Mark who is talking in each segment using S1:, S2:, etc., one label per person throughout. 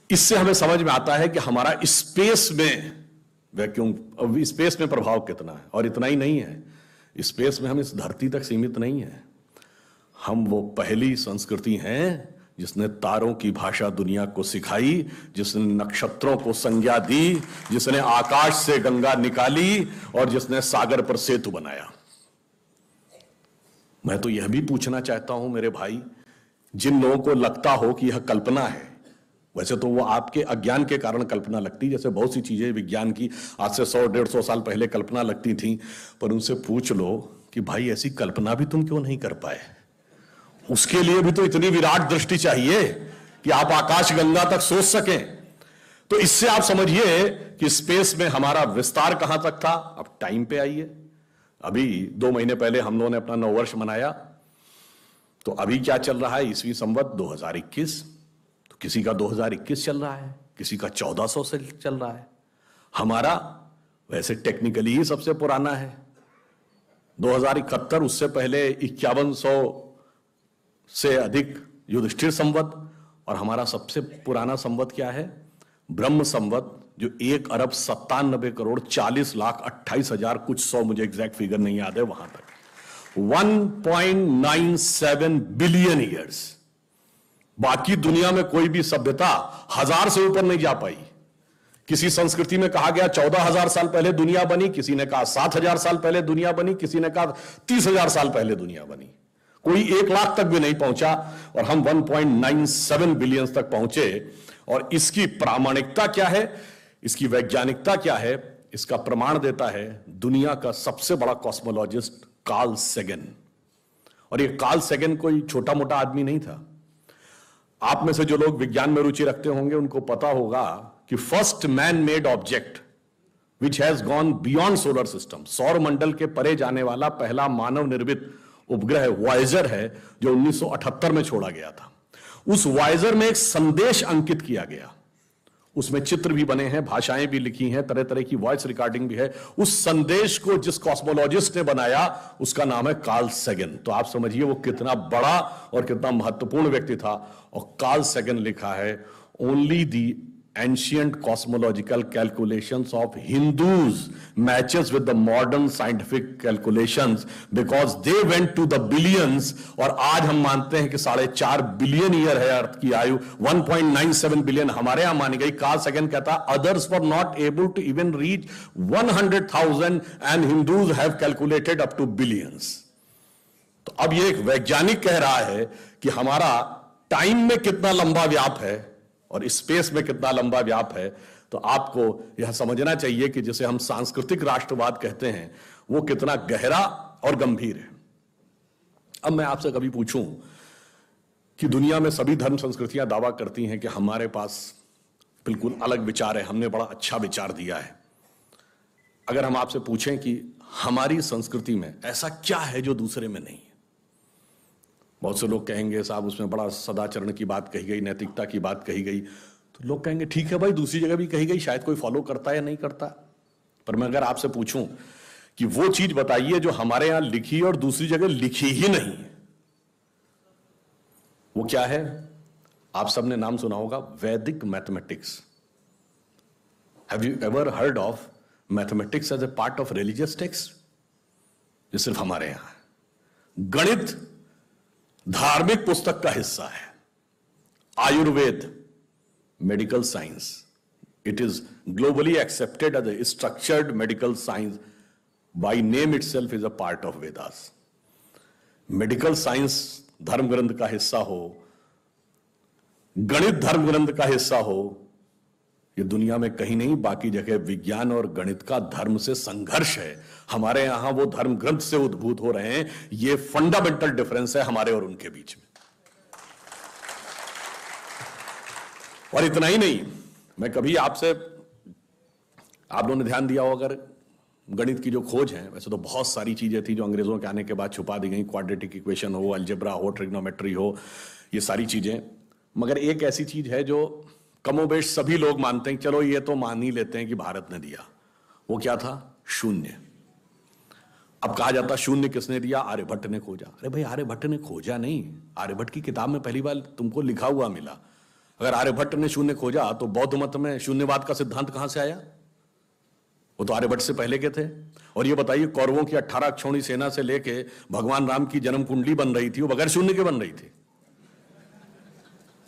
S1: इससे हमें समझ में आता है कि हमारा स्पेस में वैक्यूम, स्पेस में प्रभाव कितना है। और इतना ही नहीं है, स्पेस में हम इस धरती तक सीमित नहीं है। हम वो पहली संस्कृति हैं जिसने तारों की भाषा दुनिया को सिखाई, जिसने नक्षत्रों को संज्ञा दी, जिसने आकाश से गंगा निकाली और जिसने सागर पर सेतु बनाया। मैं तो यह भी पूछना चाहता हूं मेरे भाई, जिन लोगों को लगता हो कि यह कल्पना है, वैसे तो वो आपके अज्ञान के कारण कल्पना लगती, जैसे बहुत सी चीजें विज्ञान की आज से 100-150 साल पहले कल्पना लगती थी, पर उनसे पूछ लो कि भाई ऐसी कल्पना भी तुम क्यों नहीं कर पाए? उसके लिए भी तो इतनी विराट दृष्टि चाहिए कि आप आकाश गंगा तक सोच सकें। तो इससे आप समझिए कि स्पेस में हमारा विस्तार कहां तक था। अब टाइम पे आइए, अभी 2 महीने पहले हम लोगों ने अपना नववर्ष मनाया, तो अभी क्या चल रहा है? ईस्वी संवत 2021। तो किसी का 2021 चल रहा है, किसी का 1400 से चल रहा है। हमारा वैसे टेक्निकली ही सबसे पुराना है 2071, उससे पहले 5100 से अधिक युधिष्ठिर संवत, और हमारा सबसे पुराना संवत क्या है? ब्रह्म संवत, जो 1,97,40,28,000 कुछ 100, मुझे एग्जैक्ट फिगर नहीं याद है, वहां तक 1.97 बिलियन ईयर्स। बाकी दुनिया में कोई भी सभ्यता 1000 से ऊपर नहीं जा पाई। किसी संस्कृति में कहा गया 14,000 साल पहले दुनिया बनी, किसी ने कहा 7,000 साल पहले दुनिया बनी, किसी ने कहा 30,000 साल पहले दुनिया बनी। कोई 1 लाख तक भी नहीं पहुंचा, और हम 1.97 बिलियन तक पहुंचे। और इसकी प्रामाणिकता क्या है, इसकी वैज्ञानिकता क्या है, इसका प्रमाण देता है दुनिया का सबसे बड़ा कॉस्मोलॉजिस्ट कार्ल सेगन। और ये कार्ल सेगन कोई छोटा मोटा आदमी नहीं था। आप में से जो लोग विज्ञान में रुचि रखते होंगे उनको पता होगा कि first man made object which has gone beyond solar system, सौर मंडल के परे जाने वाला पहला मानव निर्मित उपग्रह वॉयेजर है, जो 1978 में छोड़ा गया था। उस वॉयेजर में एक संदेश अंकित किया गया, उसमें चित्र भी बने हैं, भाषाएं भी लिखी हैं, तरह तरह की वॉइस रिकॉर्डिंग भी है। उस संदेश को जिस कॉस्मोलॉजिस्ट ने बनाया उसका नाम है कार्ल सेगन। तो आप समझिए वो कितना बड़ा और कितना महत्वपूर्ण व्यक्ति था। और कार्ल सेगन लिखा है, only the ancient cosmological calculations of Hindus matches with the modern scientific calculations because they went to the billions। और आज हम मानते हैं कि 4.5 बिलियन ईयर है अर्थ की आयु, 1.97 बिलियन हमारे यहां मानी गई। कार्ल सेगन कहता है others were not able to even reach 100,000 and Hindus have calculated up to billions। तो अब ये एक वैज्ञानिक कह रहा है कि हमारा टाइम में कितना लंबा व्याप है और स्पेस में कितना लंबा व्याप है। तो आपको यह समझना चाहिए कि जिसे हम सांस्कृतिक राष्ट्रवाद कहते हैं वो कितना गहरा और गंभीर है। अब मैं आपसे कभी पूछूं कि दुनिया में सभी धर्म संस्कृतियां दावा करती हैं कि हमारे पास बिल्कुल अलग विचार है, हमने बड़ा अच्छा विचार दिया है। अगर हम आपसे पूछें कि हमारी संस्कृति में ऐसा क्या है जो दूसरे में नहीं है, बहुत से लोग कहेंगे साहब उसमें बड़ा सदाचरण की बात कही गई, नैतिकता की बात कही गई। तो लोग कहेंगे ठीक है भाई, दूसरी जगह भी कही गई, शायद कोई फॉलो करता है या नहीं करता। पर मैं अगर आपसे पूछूं कि वो चीज बताइए जो हमारे यहां लिखी और दूसरी जगह लिखी ही नहीं है, वो क्या है? आप सबने नाम सुना होगा, Vedic mathematics. Have you ever heard of mathematics as a part of religious text? ये सिर्फ हमारे यहां है। गणित धार्मिक पुस्तक का हिस्सा है। Ayurveda medical science, it is globally accepted as a structured medical science, by name itself is a part of Vedas. Medical science धर्म ग्रंथ का हिस्सा हो, गणित धर्म ग्रंथ का हिस्सा हो, ये दुनिया में कहीं नहीं। बाकी जगह विज्ञान और गणित का धर्म से संघर्ष है, हमारे यहां वो धर्म ग्रंथ से उद्भूत हो रहे हैं। ये फंडामेंटल डिफरेंस है हमारे और उनके बीच में। और इतना ही नहीं, मैं कभी आपसे, आप लोगों ने ध्यान दिया हो अगर, गणित की जो खोज है, वैसे तो बहुत सारी चीजें थी जो अंग्रेजों के आने के बाद छुपा दी गई, क्वाड्रेटिक इक्वेशन हो, अलजेब्रा हो, ट्रिग्नोमेट्री हो, ये सारी चीजें। मगर एक ऐसी चीज है जो कमोबेश सभी लोग मानते हैं, चलो ये तो मान ही लेते हैं कि भारत ने दिया। वो क्या था? शून्य। अब कहा जाता शून्य किसने दिया? आर्यभट्ट ने खोजा। अरे भाई, आर्यभट्ट ने खोजा नहीं, आर्यभट्ट की किताब में पहली बार तुमको लिखा हुआ मिला। अगर आर्यभट्ट ने शून्य खोजा तो बौद्ध मत में शून्यवाद का सिद्धांत कहां से आया? वो तो आर्यभट्ट से पहले के थे। और ये बताइए, कौरवों की 18 अक्षौणी सेना से लेके भगवान राम की जन्म कुंडली बन रही थी, वो बगैर शून्य के बन रही थी।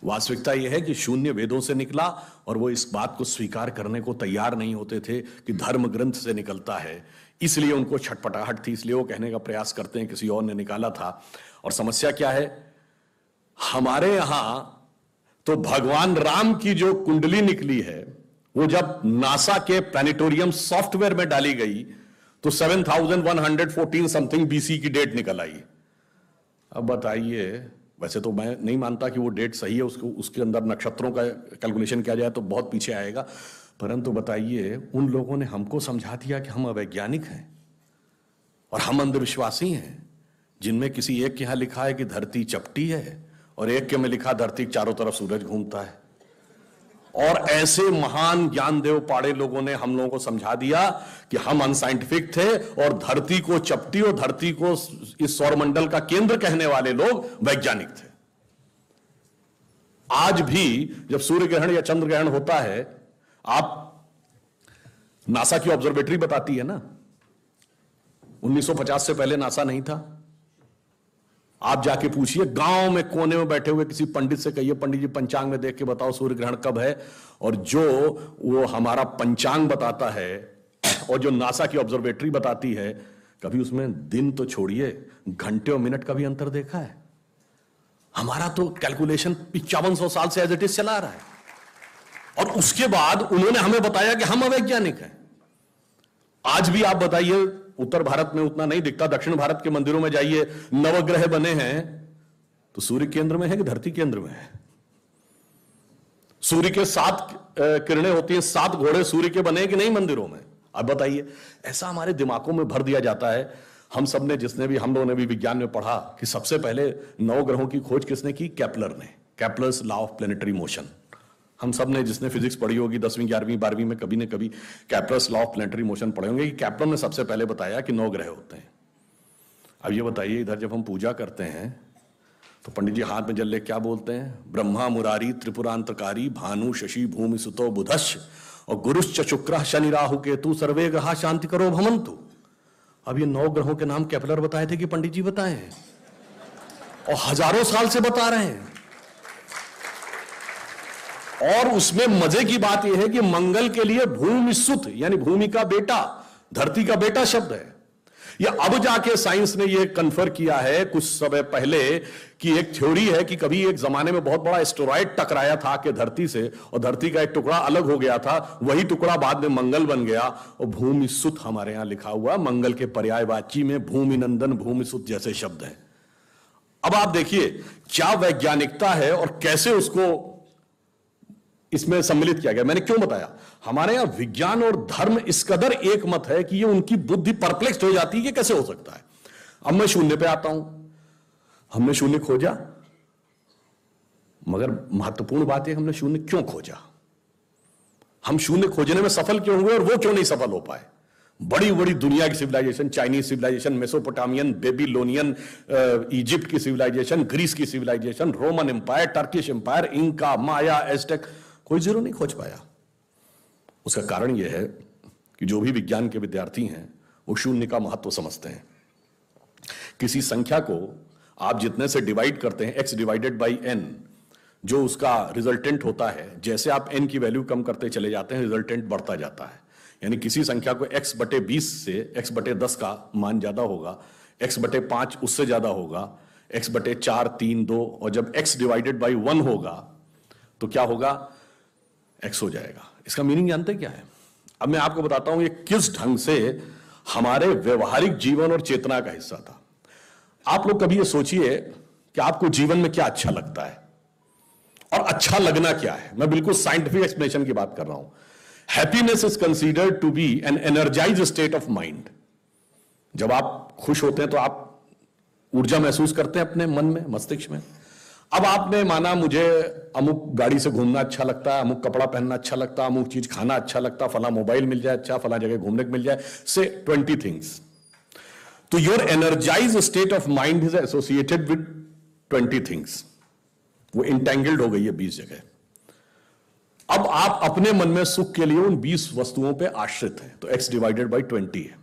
S1: वास्तविकता यह है कि शून्य वेदों से निकला, और वो इस बात को स्वीकार करने को तैयार नहीं होते थे कि धर्म ग्रंथ से निकलता है। इसलिए उनको छटपटाहट थी, इसलिए वो कहने का प्रयास करते हैं किसी और ने निकाला था। और समस्या क्या है, हमारे यहां तो भगवान राम की जो कुंडली निकली है वो जब नासा के प्लैनेटोरियम सॉफ्टवेयर में डाली गई तो 7114 समथिंग बीसी की डेट निकल आई। अब बताइए, वैसे तो मैं नहीं मानता कि वो डेट सही है, उसके अंदर नक्षत्रों का कैलकुलेशन किया जाए तो बहुत पीछे आएगा, परंतु बताइए, उन लोगों ने हमको समझा दिया कि हम अवैज्ञानिक हैं और हम अंधविश्वासी हैं, जिनमें किसी एक के यहां लिखा है कि धरती चपटी है और एक के में लिखा धरती के चारों तरफ सूरज घूमता है। और ऐसे महान ज्ञानदेव पाड़े लोगों ने हम लोगों को समझा दिया कि हम अनसाइंटिफिक थे और धरती को चपटी और धरती को इस सौरमंडल का केंद्र कहने वाले लोग वैज्ञानिक थे। आज भी जब सूर्य ग्रहण या चंद्र ग्रहण होता है, आप नासा की ऑब्जर्वेटरी बताती है ना, 1950 से पहले नासा नहीं था। आप जाके पूछिए, गांव में कोने में बैठे हुए किसी पंडित से कहिए, पंडित जी पंचांग में देख के बताओ सूर्य ग्रहण कब है, और जो वो हमारा पंचांग बताता है और जो नासा की ऑब्जर्वेटरी बताती है, कभी उसमें दिन तो छोड़िए, घंटे और मिनट का भी अंतर देखा है? हमारा तो कैलकुलेशन 5500 साल से एज इट इज चला रहा है, और उसके बाद उन्होंने हमें बताया कि हम अवैज्ञानिक हैं। आज भी आप बताइए, उत्तर भारत में उतना नहीं दिखता, दक्षिण भारत के मंदिरों में जाइए, नवग्रह बने हैं तो सूर्य केंद्र में है कि धरती केंद्र में है? सूर्य के 7 किरणें होती हैं, 7 घोड़े सूर्य के बने कि नहीं मंदिरों में? अब बताइए, ऐसा हमारे दिमागों में भर दिया जाता है। हम सब ने, हम लोगों ने भी विज्ञान में पढ़ा कि सबसे पहले 9 ग्रहों की खोज किसने की? केपलर ने। Kepler's law of planetary motion. हम सब ने, जिसने फिजिक्स पढ़ी होगी 10वीं 11वीं 12वीं में, कभी न कभी Kepler's law of planetary motion पढ़े होंगे कि केपलर ने सबसे पहले बताया कि 9 ग्रह होते हैं। अब ये बताइए, इधर जब हम पूजा करते हैं तो पंडित जी हाथ में जल ले क्या बोलते हैं? ब्रह्मा मुरारी त्रिपुरांतकारी भानु शशि भूमि सुतो बुधश्च और गुरुश्च शुक्र शनि राहु केतु सर्वे ग्रहा शांति करो भवन्तु। अब ये 9 ग्रहों के नाम केपलर बताए थे कि पंडित जी बताए हैं? और हजारों साल से बता रहे हैं। और उसमें मजे की बात यह है कि मंगल के लिए भूमि सुत, यानी भूमि का बेटा, धरती का बेटा शब्द है। या अब जाके साइंस ने यह कन्फर्म किया है कुछ समय पहले कि एक थ्योरी है कि कभी एक जमाने में बहुत बड़ा एस्टेरॉयड टकराया था कि धरती से, और धरती का एक टुकड़ा अलग हो गया था, वही टुकड़ा बाद में मंगल बन गया, और भूमि सुत हमारे यहां लिखा हुआ, मंगल के पर्यायवाची में भूमि नंदन भूमि सुत जैसे शब्द हैं। अब आप देखिए क्या वैज्ञानिकता है और कैसे उसको इसमें सम्मिलित किया गया। मैंने क्यों बताया, हमारे यहां विज्ञान और धर्म इस कदर एक मत है कि ये उनकी बुद्धि परप्लेक्स हो जाती है कि कैसे हो सकता है। अब मैं शून्य पे आता हूं, हमने शून्य खोजा, मगर महत्वपूर्ण बात है हमने शून्य क्यों खोजा, हम शून्य खोजने में सफल क्यों हुए और वो क्यों नहीं सफल हो पाए। बड़ी बड़ी दुनिया की civilization, Chinese civilization, Mesopotamian, Babylonian, Egypt की सिविलाइजेशन, ग्रीस की civilization, Roman empire, Turkish empire, Inca, Maya, Aztec, कोई जीरो नहीं खोज पाया। उसका कारण यह है कि जो भी विज्ञान के विद्यार्थी हैं वो शून्य का महत्व समझते हैं। किसी संख्या को आप जितने से डिवाइड करते हैं, x डिवाइडेड बाई n, जो उसका रिजल्टेंट होता है, जैसे आप n की वैल्यू कम करते चले जाते हैं, रिजल्टेंट बढ़ता जाता है। यानी किसी संख्या को x बटे 20 से x बटे 10 का मान ज्यादा होगा, x बटे 5 उससे ज्यादा होगा, x बटे 4, 3, 2, और जब x डिवाइडेड बाई 1 होगा तो क्या होगा? x हो जाएगा। इसका मीनिंग जानते क्या है? अब मैं आपको बताता हूं ये किस ढंग से हमारे व्यवहारिक जीवन और चेतना का हिस्सा था। आप लोग कभी ये सोचिए कि आपको जीवन में क्या अच्छा लगता है और अच्छा लगना क्या है। मैं बिल्कुल साइंटिफिक एक्सप्लेनेशन की बात कर रहा हूं। Happiness is considered to be an energized state of mind. जब आप खुश होते हैं तो आप ऊर्जा महसूस करते हैं अपने मन में, मस्तिष्क में। अब आपने माना मुझे अमुक गाड़ी से घूमना अच्छा लगता है, अमुक कपड़ा पहनना अच्छा लगता है, अमुक चीज खाना अच्छा लगता है, फला मोबाइल मिल जाए अच्छा, फला जगह घूमने को मिल जाए, से 20 थिंग्स। तो your energize state of mind is associated with 20 things. वो इंटेंगल्ड हो गई है 20 जगह। अब आप अपने मन में सुख के लिए उन 20 वस्तुओं पे आश्रित हैं, तो x डिवाइडेड बाई 20 है।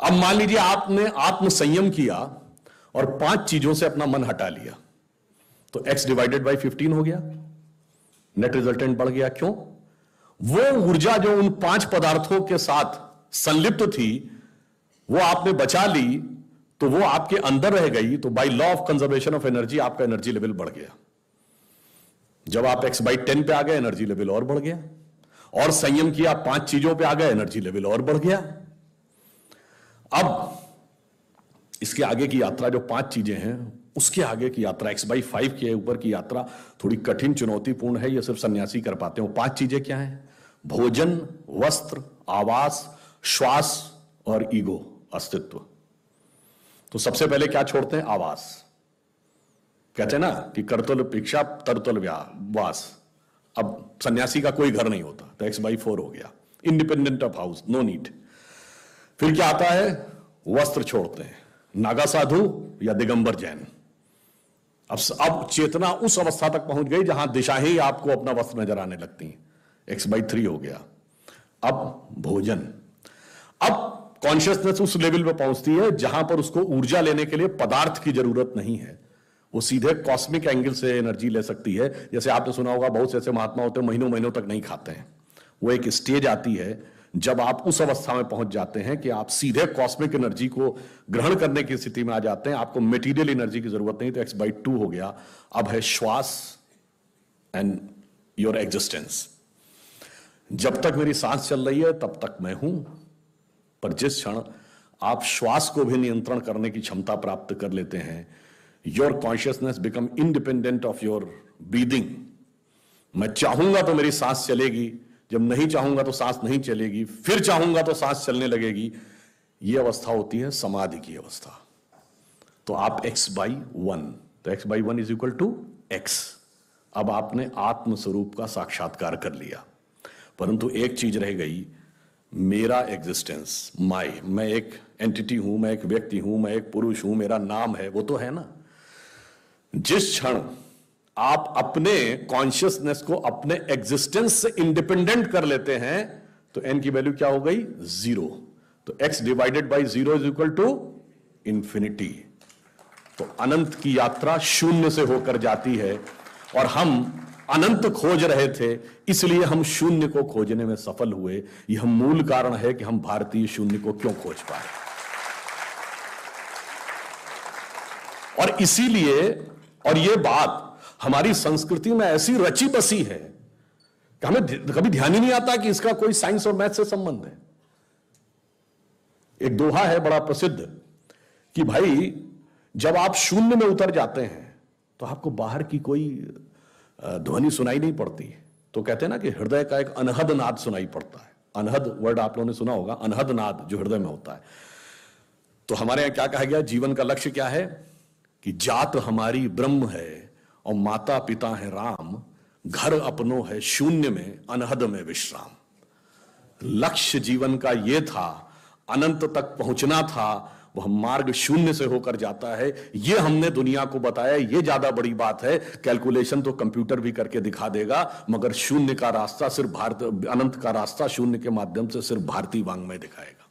S1: अब मान लीजिए आपने आत्म संयम किया और 5 चीजों से अपना मन हटा लिया, तो x डिवाइडेड बाई 15 हो गया, नेट रिजल्टेंट बढ़ गया। क्यों? वो ऊर्जा जो उन 5 पदार्थों के साथ संलिप्त थी वो आपने बचा ली, तो वो आपके अंदर रह गई, तो by law of conservation of energy आपका एनर्जी लेवल बढ़ गया। जब आप x/10 पे आ गए एनर्जी लेवल और बढ़ गया, और संयम किया 5 चीजों पे आ गए एनर्जी लेवल और बढ़ गया। अब इसके आगे की यात्रा जो 5 चीजें हैं उसके आगे की यात्रा x/5 के ऊपर की यात्रा थोड़ी कठिन चुनौतीपूर्ण है, ये सिर्फ सन्यासी कर पाते हो। 5 चीजें क्या हैं? भोजन, वस्त्र, आवास, श्वास और ईगो, अस्तित्व। तो सबसे पहले क्या छोड़ते हैं? आवास। कहते हैं ना कि करतल भिक्षा तरतल वास। अब सन्यासी का कोई घर नहीं होता, तो x/4 हो गया, independent of house, no need. फिर क्या आता है? वस्त्र छोड़ते हैं, नागा साधु या दिगंबर जैन। अब चेतना उस अवस्था तक पहुंच गई जहां दिशा ही आपको अपना वस्त्र नजर आने लगती है, x/3 हो गया। अब भोजन, अब कॉन्शियसनेस उस लेवल पे पहुंचती है जहां पर उसको ऊर्जा लेने के लिए पदार्थ की जरूरत नहीं है, वो सीधे कॉस्मिक एंगल से एनर्जी ले सकती है। जैसे आपने सुना होगा बहुत से ऐसे महात्मा होते हैं महीनों महीनों तक नहीं खाते हैं। वो एक स्टेज आती है जब आप उस अवस्था में पहुंच जाते हैं कि आप सीधे कॉस्मिक एनर्जी को ग्रहण करने की स्थिति में आ जाते हैं, आपको मटेरियल एनर्जी की जरूरत नहीं, तो x/2 हो गया। अब है श्वास एंड योर एग्जिस्टेंस। जब तक मेरी सांस चल रही है तब तक मैं हूं, पर जिस क्षण आप श्वास को भी नियंत्रण करने की क्षमता प्राप्त कर लेते हैं, your consciousness become independent of your breathing. मैं चाहूंगा तो मेरी सांस चलेगी, जब नहीं चाहूंगा तो सांस नहीं चलेगी, फिर चाहूंगा तो सांस चलने लगेगी। यह अवस्था होती है समाधि की अवस्था। तो आप x/1, तो x/1 is equal to x। अब आपने आत्म स्वरूप का साक्षात्कार कर लिया, परंतु एक चीज रह गई, मेरा एग्जिस्टेंस, मैं एक एंटिटी हूं, मैं एक व्यक्ति हूं, मैं एक पुरुष हूं, मेरा नाम है, वो तो है ना। जिस क्षण आप अपने कॉन्शियसनेस को अपने एग्जिस्टेंस से इंडिपेंडेंट कर लेते हैं, तो n की वैल्यू क्या हो गई? 0। तो x divided by 0 is equal to infinity. तो अनंत की यात्रा शून्य से होकर जाती है, और हम अनंत खोज रहे थे, इसलिए हम शून्य को खोजने में सफल हुए। यह मूल कारण है कि हम भारतीय शून्य को क्यों खोज पाए। और इसीलिए, और यह बात हमारी संस्कृति में ऐसी रची बसी है कि हमें कभी ध्यान ही नहीं आता कि इसका कोई साइंस और मैथ से संबंध है। एक दोहा है बड़ा प्रसिद्ध कि भाई जब आप शून्य में उतर जाते हैं तो आपको बाहर की कोई ध्वनि सुनाई नहीं पड़ती। तो कहते हैं ना कि हृदय का एक अनहद नाद सुनाई पड़ता है। अनहद वर्ड आप लोगों ने सुना होगा, अनहद नाद जो हृदय में होता है। तो हमारे यहां क्या कहा गया? जीवन का लक्ष्य क्या है? कि जात हमारी ब्रह्म है और माता पिता है राम, घर अपनों है शून्य में, अनहद में विश्राम। लक्ष्य जीवन का यह था, अनंत तक पहुंचना था, वह मार्ग शून्य से होकर जाता है। यह हमने दुनिया को बताया, यह ज्यादा बड़ी बात है। कैलकुलेशन तो कंप्यूटर भी करके दिखा देगा, मगर शून्य का रास्ता सिर्फ अनंत का रास्ता शून्य के माध्यम से सिर्फ भारतीय वांग्मय दिखाएगा।